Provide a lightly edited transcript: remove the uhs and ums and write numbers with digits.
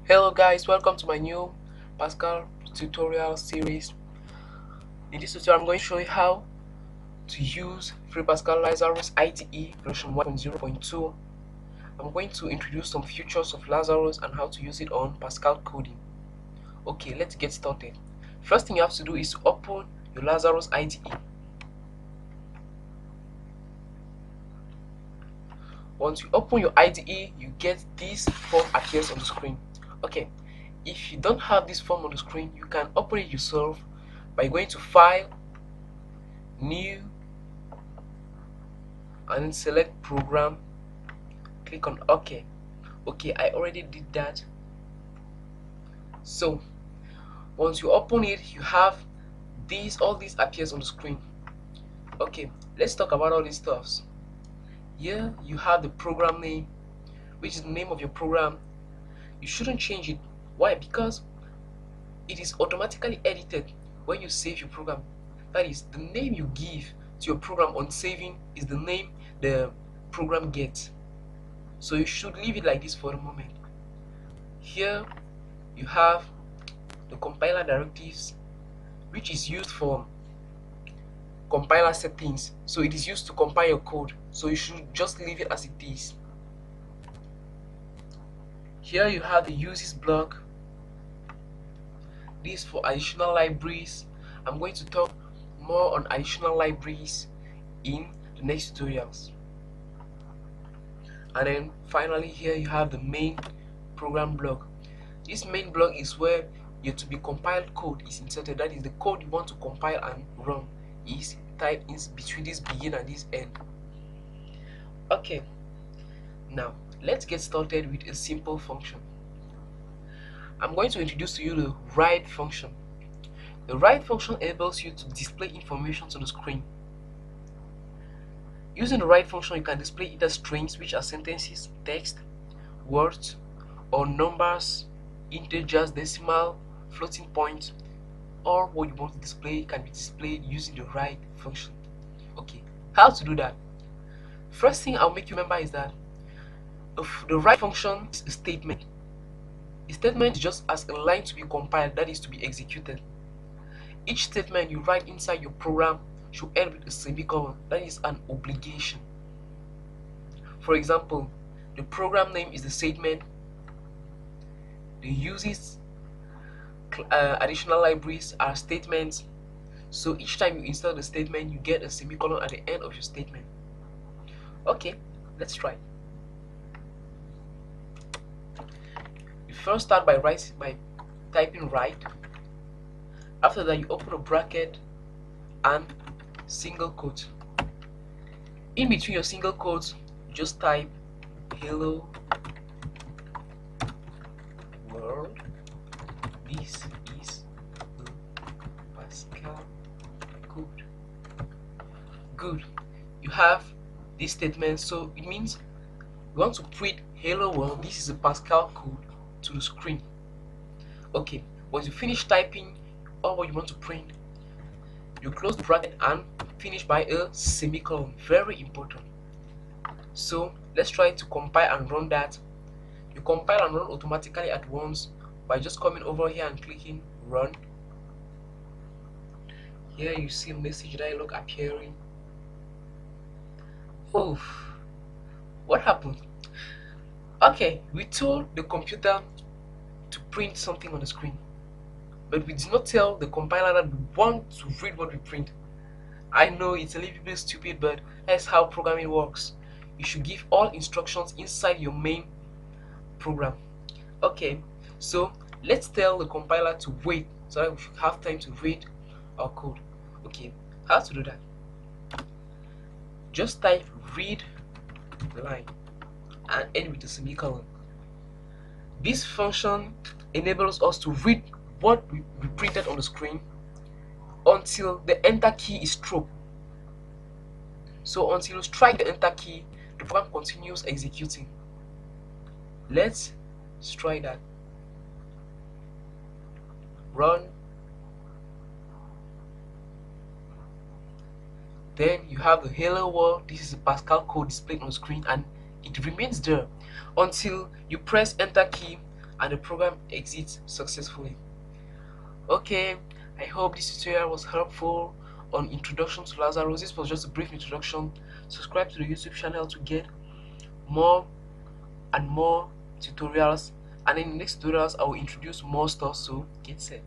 Hello guys, welcome to my new Pascal tutorial series. In this tutorial, I'm going to show you how to use free Pascal Lazarus IDE version 1.0.2. I'm going to introduce some features of Lazarus and how to use it on Pascal coding. Okay, let's get started. First thing you have to do is to open your Lazarus IDE. Once you open your IDE, you get this form appears on the screen. Okay, if you don't have this form on the screen, you can open it yourself by going to File, New, and then select Program. Click on OK. Okay, I already did that. So once you open it, you have all these appears on the screen. Okay, let's talk about all these stuffs. Here you have the program name, which is the name of your program. You shouldn't change it. Why? Because it is automatically edited when you save your program. That is, the name you give to your program on saving is the name the program gets. So you should leave it like this for the moment. Here you have the compiler directives, which is used for compiler settings. So it is used to compile your code. So you should just leave it as it is. Here you have the uses block. This for additional libraries. I'm going to talk more on additional libraries in the next tutorials. And then finally here you have the main program block. This main block is where your to be compiled code is inserted. That is, the code you want to compile and run is typed in between this begin and this end. Okay, now let's get started with a simple function. I'm going to introduce to you the write function. The write function enables you to display information on the screen. Using the write function, you can display either strings, which are sentences, text, words, or numbers, integers, decimal, floating point, or what you want to display can be displayed using the write function. Okay, how to do that? First thing I'll make you remember is that the write function is a statement. A statement is just as a line to be compiled, that is to be executed. Each statement you write inside your program should end with a semicolon. That is an obligation. For example, the program name is the statement. The uses additional libraries are statements. So each time you install the statement, you get a semicolon at the end of your statement. Okay, let's try. You first start by typing write. After that, you open a bracket and single quote. In between your single quotes, you just type hello world. This is a Pascal code. Good. You have this statement, so it means you want to print hello world. This is a Pascal code to the screen. Okay. Once you finish typing all what you want to print, you close the bracket and finish by a semicolon. Very important. So let's try to compile and run that. You compile and run automatically at once by just coming over here and clicking run. Here you see a message dialog appearing. Oh, what happened? Okay, we told the computer to print something on the screen, but we did not tell the compiler that we want to read what we print. I know it's a little bit stupid, but that's how programming works. You should give all instructions inside your main program. Okay, so let's tell the compiler to wait so that we should have time to read our code. Okay, how to do that? Just type read line and end with a semicolon. This function enables us to read what we printed on the screen until the enter key is struck. So until you strike the enter key, the program continues executing. Let's try that. Run. Then you have the hello world. This is a Pascal code displayed on the screen, and it remains there until you press enter key and the program exits successfully. Okay, I hope this tutorial was helpful on introduction to Lazarus. This was just a brief introduction. Subscribe to the YouTube channel to get more and more tutorials, and in the next tutorials I will introduce more stuff, so get set.